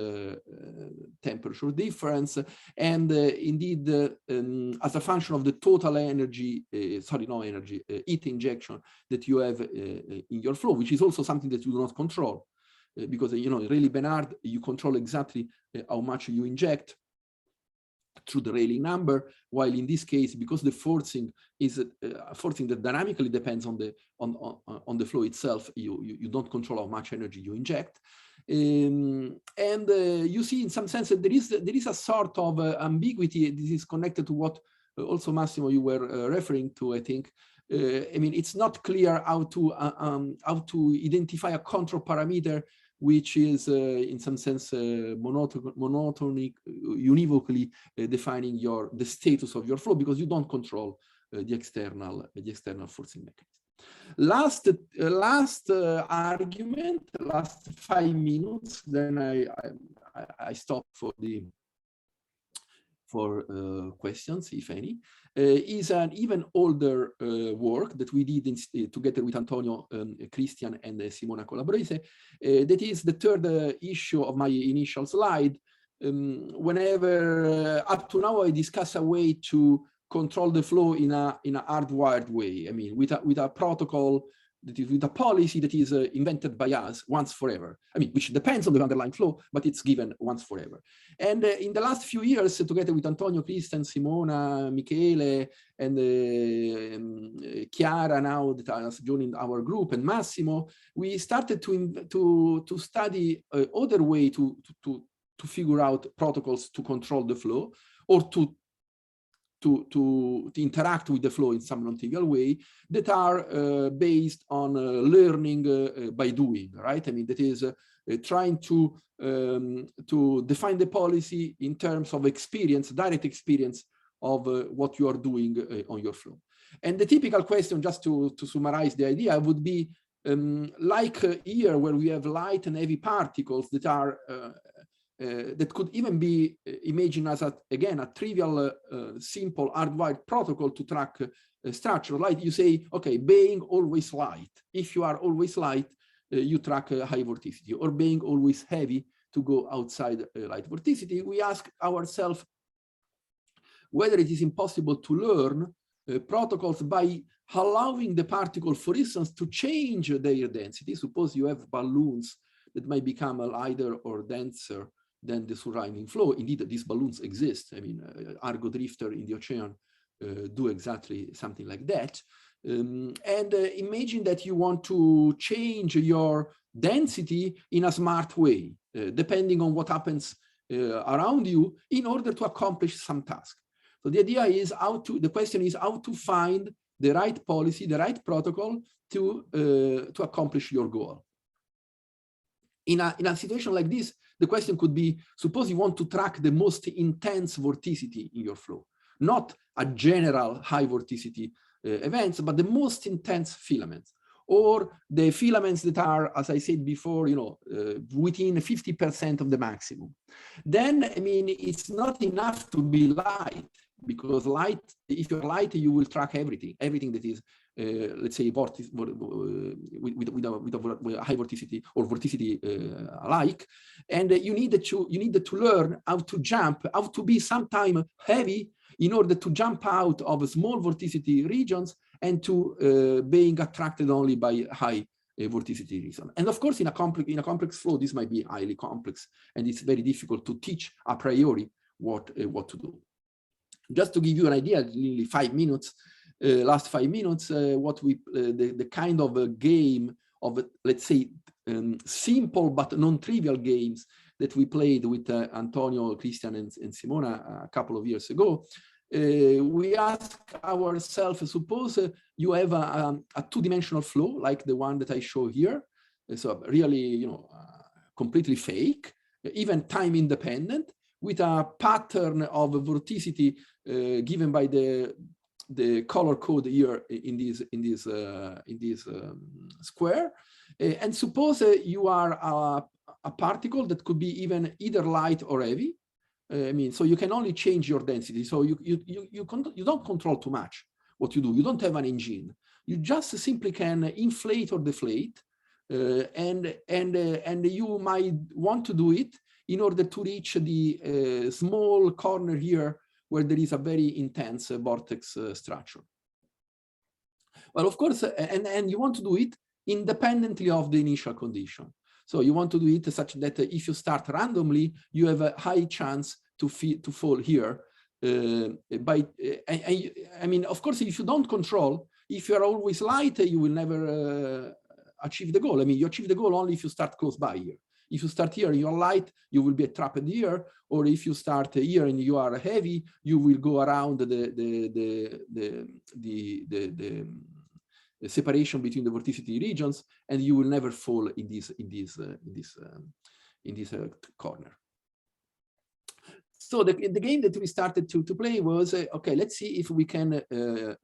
temperature difference, and indeed as a function of the total energy, heat injection that you have in your flow, which is also something that you do not control, because really Bernard, you control exactly how much you inject through the Rayleigh number, while in this case, because the forcing is a forcing that dynamically depends on the flow itself, you don't control how much energy you inject, and you see in some sense that there is a sort of ambiguity. This is connected to what also Massimo you were referring to, I think. I mean, it's not clear how to identify a control parameter which is in some sense monotonic, univocally defining the status of your flow, because you don't control the external forcing mechanism. Last argument, last 5 minutes, then I stop for for questions, if any, is an even older work that we did together with Antonio, Kristian, and Simona Colabrese. That is the third issue of my initial slide. Whenever up to now I discuss a way to control the flow in a hardwired way. I mean, with a protocol that is with a policy that is invented by us once forever. I mean, which depends on the underlying flow, but it's given once forever. And in the last few years, together with Antonio, Kristian, Simona, Michele, and Chiara now that has joined our group, and Massimo, we started to study other way to figure out protocols to control the flow, or to interact with the flow in some non-trivial way, that are based on learning by doing, right? I mean, that is trying to define the policy in terms of experience, direct experience of what you are doing on your flow. And the typical question, just to summarize the idea, would be like here, where we have light and heavy particles that are that could even be imagined as, again, a trivial, simple hardwired protocol to track structure. Like you say, okay, being always light. If you are always light, you track high vorticity, or being always heavy to go outside light vorticity. We ask ourselves whether it is impossible to learn protocols by allowing the particle, for instance, to change their density. Suppose you have balloons that might become lighter or denser than the surrounding flow. Indeed, these balloons exist. I mean, Argo drifter in the ocean do exactly something like that. And imagine that you want to change your density in a smart way, depending on what around you, in order to accomplish some task. So the idea is the question is how to find the right policy, the right protocol to accomplish your goal. In a situation like this, the question could be, suppose you want to track the most intense vorticity in your flow, not a general high vorticity events, but the most intense filaments, or the filaments that are, as I said before, within 50% of the maximum. Then, I mean, it's not enough to be light, because light, if you're light, you will track everything that is, let's say, with a high vorticity or vorticity alike, and you needed to learn how to jump, how to be sometime heavy in order to jump out of small vorticity regions and to being attracted only by high vorticity region. And of course, in a complex flow, this might be highly complex, and it's very difficult to teach a priori what to do. Just to give you an idea, nearly 5 minutes, last 5 minutes, the kind of a game of, let's say, simple but non-trivial games that we played with Antonio, Kristian, and Simona a couple of years ago. We ask ourselves, suppose you have a two-dimensional flow like the one that I show here, so really, completely fake, even time independent, with a pattern of vorticity given by the color code here in this square. And suppose you are a particle that could be either light or heavy. I mean, so you can only change your density. So you don't control too much what you do. You don't have an engine. You just simply can inflate or deflate, and you might want to do it in order to reach the small corner here where there is a very intense vortex structure. Well, of course, and you want to do it independently of the initial condition. So you want to do it such that if you start randomly, you have a high chance to fall here. I mean, of course, if you don't control, if you are always light, you will never achieve the goal. I mean, you achieve the goal only if you start close by here. If you start here and you're light, you will be trapped here. Or if you start here and you are heavy, you will go around the separation between the vorticity regions, and you will never fall in this corner. So the game that we started to play was, okay, let's see if we can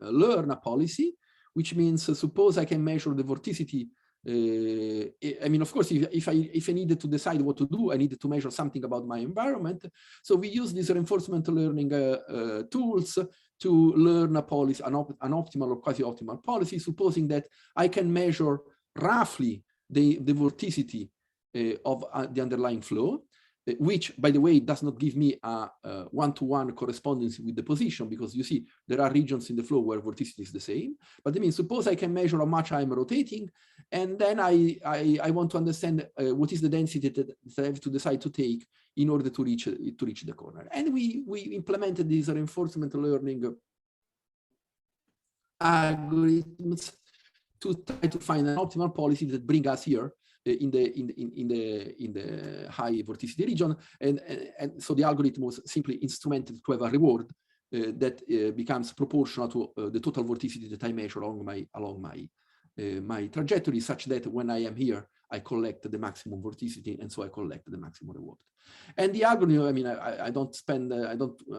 learn a policy, which means suppose I can measure the vorticity I mean, of course, if I needed to decide what to do, I needed to measure something about my environment. So we use these reinforcement learning tools to learn a policy, an optimal or quasi-optimal policy, supposing that I can measure roughly the vorticity of the underlying flow, which, by the way, does not give me a one-to-one correspondence with the position, because you see there are regions in the flow where vorticity is the same. But I mean, suppose I can measure how much I'm rotating, and then I want to understand what is the density that I have to decide to take in order to reach the corner. And we implemented these reinforcement learning algorithms to try to find an optimal policy that bring us here in the high vorticity region, and so the algorithm was simply instrumented to have a reward that becomes proportional to the total vorticity that I measure along my trajectory, such that when I am here, I collect the maximum vorticity, and so I collect the maximum reward. And the algorithm, I mean, I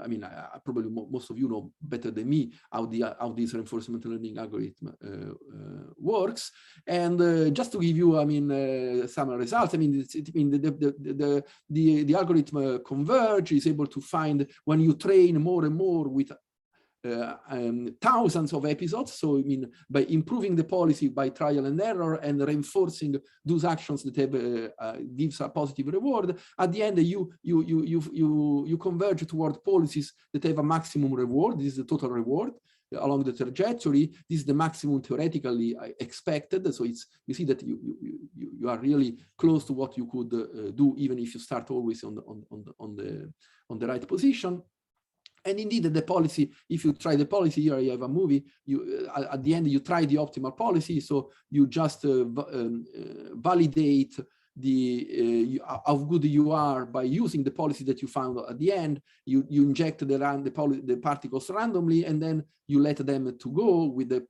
mean, probably most of you know better than me how this reinforcement learning algorithm works. And just to give you, I mean, some results, I mean, the algorithm converge is able to find, when you train more and more with thousands of episodes. So I mean, by improving the policy by trial and error and reinforcing those actions that have gives a positive reward, at the end you converge toward policies that have a maximum reward. This is the total reward along the trajectory. This is the maximum theoretically expected. So it's, you see that you are really close to what you could do, even if you start always on the right position. And indeed, the policy, if you try the policy, here you have a movie, at the end, you try the optimal policy. So you just validate how good you are by using the policy that you found at the end. You inject the particles randomly, and then you let them to go with the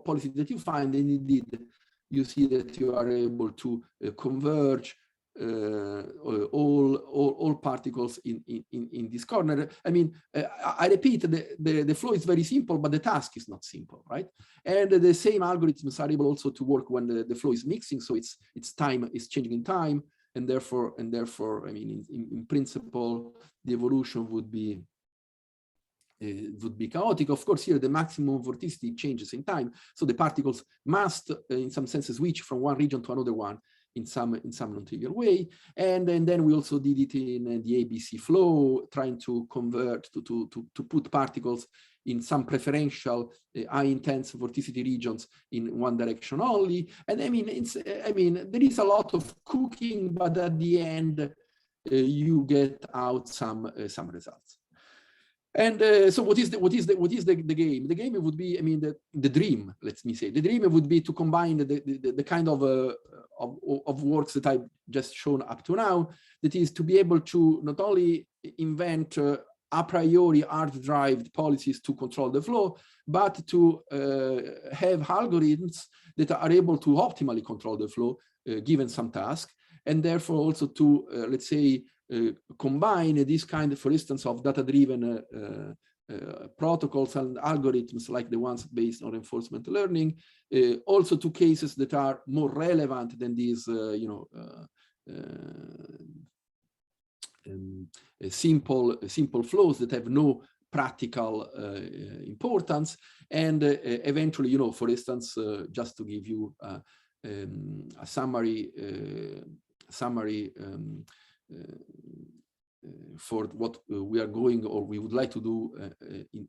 policy that you find. And indeed, you see that you are able to converge all particles in this corner. I mean, I repeat, the flow is very simple, but the task is not simple, right? And the same algorithms are able also to work when the flow is mixing, so its time is changing in time, and therefore, I mean, in principle, the evolution would be chaotic. Of course, here the maximum vorticity changes in time, so the particles must, in some sense, switch from one region to another one in some non-trivial way. And then we also did it in the ABC flow, trying to convert to put particles in some preferential high intense vorticity regions in one direction only. And I mean, there is a lot of cooking, but at the end you get out some results. And so what is the game? The game would be, I mean, the dream, let me say. The dream would be to combine the kind of works that I've just shown up to now, that is to be able to not only invent a priori hard-derived policies to control the flow, but to have algorithms that are able to optimally control the flow given some task, and therefore also to, let's say, combine this kind, for instance, of data-driven protocols and algorithms like the ones based on reinforcement learning, also to cases that are more relevant than these, simple flows that have no practical importance, and eventually, for instance, just to give you a summary for what we are going, or we would like to do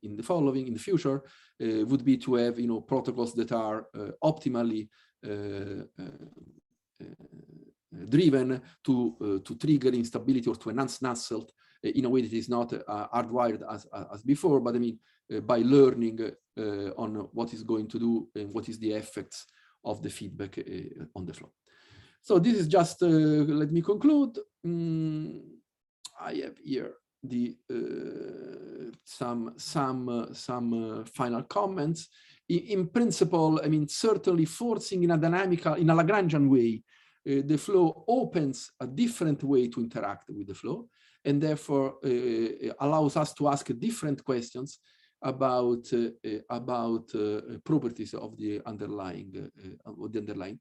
in the future, would be to have protocols that are optimally driven to trigger instability or to enhance Nusselt in a way that is not hardwired as before, but I mean by learning on what is going to do and what is the effects of the feedback on the flow. So this is just, let me conclude. I have here the some final comments. In principle, I mean, certainly forcing in a Lagrangian way, the flow opens a different way to interact with the flow, and therefore allows us to ask different questions properties of the underlying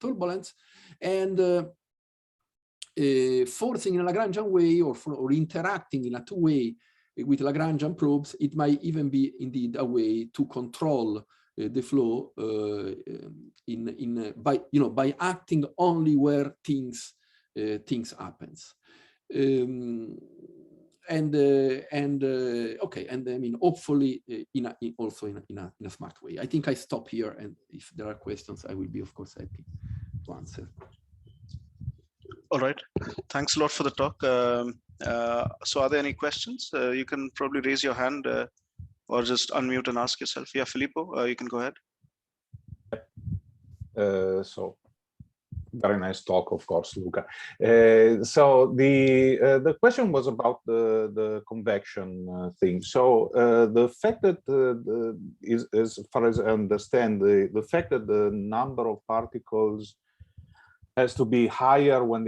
turbulence, and forcing in a Lagrangian way, or interacting in a two-way with Lagrangian probes. It might even be indeed a way to control the flow by acting only where things happens. Okay, and I mean, hopefully also in a smart way. I think I stop here, and if there are questions, I will be, of course, happy to answer. All right, thanks a lot for the talk. So are there any questions? You can probably raise your hand or just unmute and ask yourself. Yeah, Filippo, you can go ahead. So very nice talk, of course, Luca. So the question was about the convection thing. So the fact that as far as I understand, the fact that the number of particles has to be higher when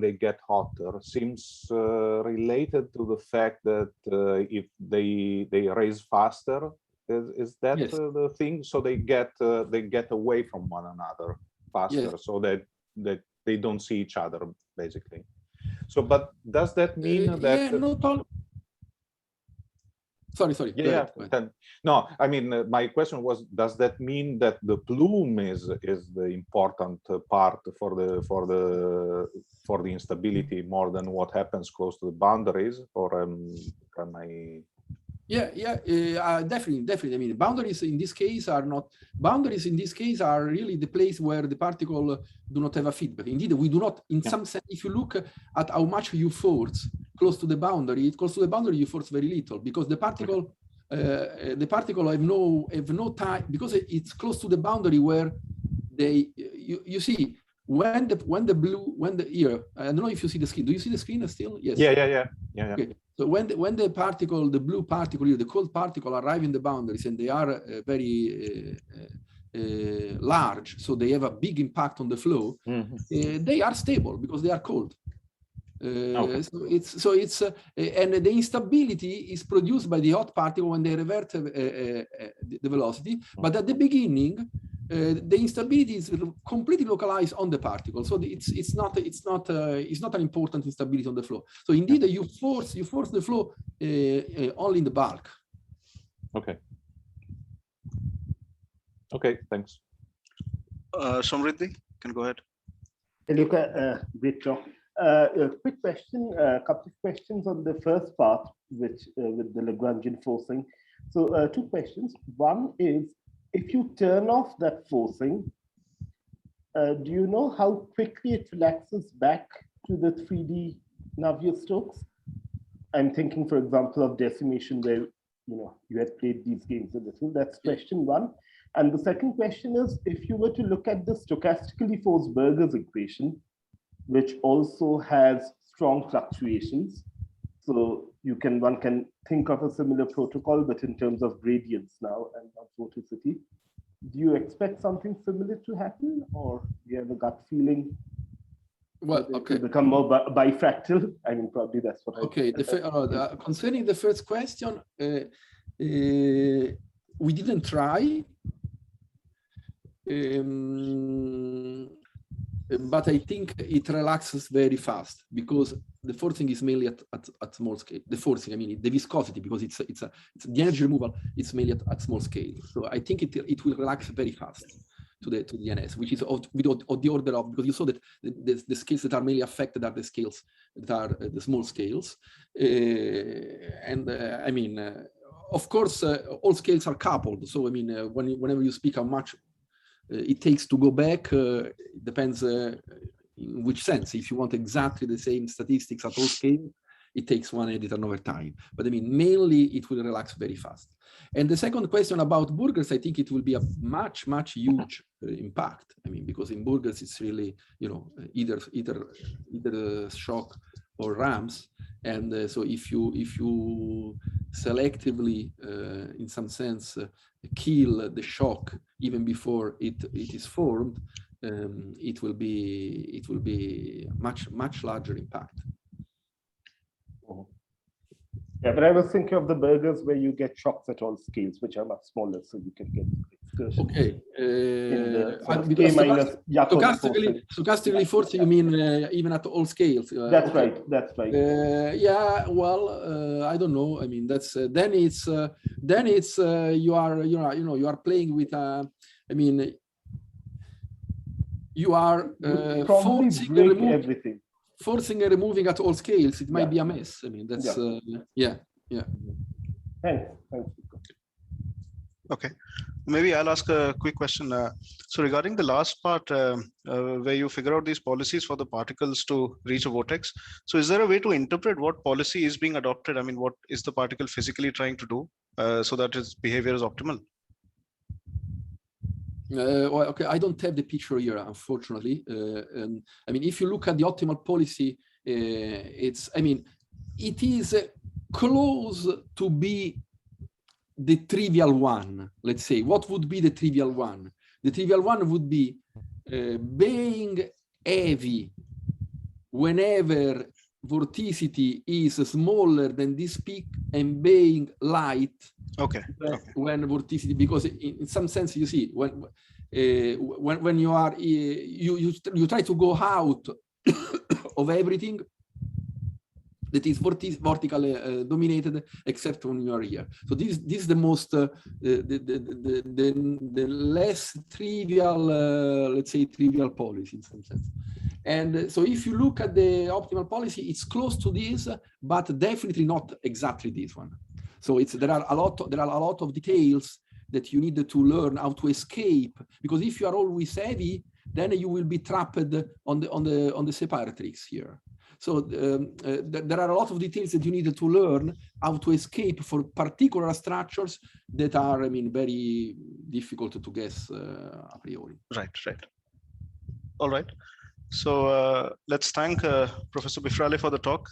they get hotter seems related to the fact that if they raise faster. Is that yes. The thing? So they get away from one another faster, yes. So that they don't see each other, basically. So, but does that mean that? Yeah, not all. Sorry. Yeah. No, I mean, my question was: does that mean that the plume is the important part for the instability more than what happens close to the boundaries, or am I? Yeah, definitely. I mean, boundaries in this case are really the place where the particle do not have a feedback. Indeed, we do not, in some sense, if you look at how much you force close to the boundary, you force very little, because the particle have no time, because it's close to the boundary where you see when the here, I don't know if you see the screen. Do you see the screen still? Yes. Yeah. Okay. So when the blue particle here, the cold particle arrive in the boundaries, and they are very large, so they have a big impact on the flow. They are stable because they are cold. Okay. And the instability is produced by the hot particle when they revert the velocity. But at the beginning, the instability is completely localized on the particle, so it's not an important instability on the flow. So indeed, you force the flow only in the bulk. Okay, thanks. Samriddhi, can go ahead. Hey, Luca, great talk. A quick question, a couple of questions on the first part, which with the Lagrangian forcing. So two questions. One is, if you turn off that forcing, do you know how quickly it relaxes back to the 3D Navier-Stokes? I'm thinking, for example, of decimation, where you had played these games a little. That's question one. And the second question is, if you were to look at the stochastically forced Burger's equation, which also has strong fluctuations, so one can think of a similar protocol, but in terms of gradients now and not vorticity. Do you expect something similar to happen, or do you have a gut feeling? Well, okay. To become more bifractal? I mean, probably that's what. Okay. Concerning the first question, we didn't try. But I think it relaxes very fast, because the forcing is mainly at small scale. The forcing, I mean, the viscosity, because it's the energy removal, it's mainly at small scale. So I think it will relax very fast to the NS, which is of the order of, because you saw that the scales that are mainly affected are the scales that are the small scales. I mean, of course, all scales are coupled. So I mean, whenever you speak how much it takes to go back, depends in which sense. If you want exactly the same statistics at all scale, it takes one editor over time. But I mean, mainly it will relax very fast. And the second question about Burgers, I think it will be a much huge impact. I mean, because in Burgers it's really either shock or ramps. And so if you selectively, in some sense, kill the shock even before it is formed, it will be much larger impact. Yeah, but I was thinking of the burgers where you get shocks at all scales, which are much smaller, so you can get excursions. Okay. Stochastically forcing, you mean even at all scales? That's okay. right. That's right. Yeah. Well, I don't know. I mean, that's then it's you are playing with. I mean, you are forcing and removing at all scales. It might be a mess. I mean, that's yeah. Thanks. Okay, maybe I'll ask a quick question. So regarding the last part where you figure out these policies for the particles to reach a vortex, so is there a way to interpret what policy is being adopted? I mean, what is the particle physically trying to do so that its behavior is optimal? Well, okay, I don't have the picture here, unfortunately. I mean, if you look at the optimal policy, it is close to be the trivial one. Let's say, what would be the trivial one? The trivial one would be being heavy whenever vorticity is smaller than this peak, and being light when vorticity, because in some sense, you see, when you are you try to go out of everything that is vertically dominated, except when you are here. So this is the most the less trivial, let's say, trivial policy in some sense. And so if you look at the optimal policy, it's close to this, but definitely not exactly this one. So there are a lot of details that you need to learn how to escape, because if you are always heavy, then you will be trapped on the separatrix here. So there are a lot of details that you need to learn how to escape for particular structures that are, I mean, very difficult to guess a priori. Right. All right. So let's thank Professor Biferale for the talk.